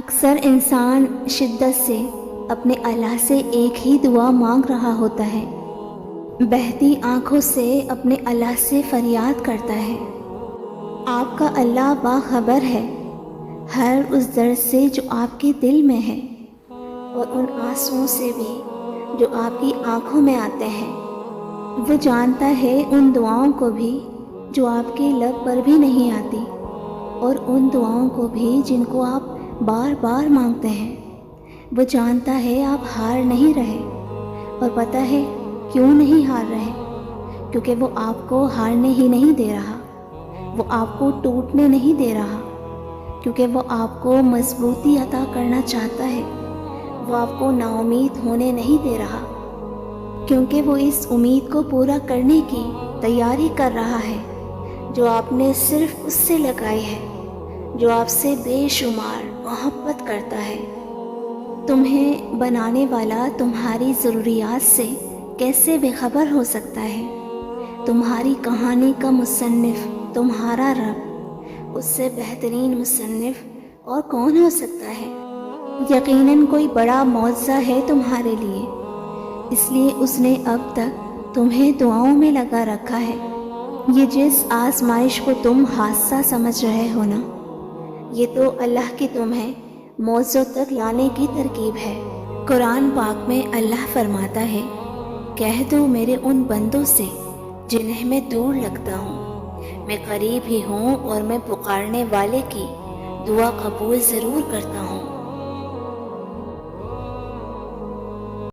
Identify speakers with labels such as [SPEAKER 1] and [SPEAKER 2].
[SPEAKER 1] اکثر انسان شدت سے اپنے اللہ سے ایک ہی دعا مانگ رہا ہوتا ہے، بہتی آنکھوں سے اپنے اللہ سے فریاد کرتا ہے۔ آپ کا اللہ باخبر ہے ہر اس درد سے جو آپ کے دل میں ہے، اور ان آنسوؤں سے بھی جو آپ کی آنکھوں میں آتے ہیں۔ وہ جانتا ہے ان دعاؤں کو بھی جو آپ کے لب پر بھی نہیں آتی، اور ان دعاؤں کو بھی جن کو آپ بار بار مانگتے ہیں۔ وہ جانتا ہے آپ ہار نہیں رہے، اور پتہ ہے کیوں نہیں ہار رہے، کیونکہ وہ آپ کو ہارنے ہی نہیں دے رہا، وہ آپ کو ٹوٹنے نہیں دے رہا، کیونکہ وہ آپ کو مضبوطی عطا کرنا چاہتا ہے۔ وہ آپ کو نا امید ہونے نہیں دے رہا، کیونکہ وہ اس امید کو پورا کرنے کی تیاری کر رہا ہے جو آپ نے صرف اس سے لگائی ہے، جو آپ سے بے شمار محبت کرتا ہے۔ تمہیں بنانے والا تمہاری ضروریات سے کیسے بے خبر ہو سکتا ہے؟ تمہاری کہانی کا مصنف تمہارا رب، اس سے بہترین مصنف اور کون ہو سکتا ہے؟ یقیناً کوئی بڑا معجزہ ہے تمہارے لیے، اس لیے اس نے اب تک تمہیں دعاؤں میں لگا رکھا ہے۔ یہ جس آزمائش کو تم حادثہ سمجھ رہے ہو نا، یہ تو اللہ کی تمہیں معجزوں تک لانے کی ترکیب ہے۔ قرآن پاک میں اللہ فرماتا ہے، کہہ دو میرے ان بندوں سے جنہیں میں دور لگتا ہوں، میں قریب ہی ہوں اور میں پکارنے والے کی دعا قبول ضرور کرتا ہوں۔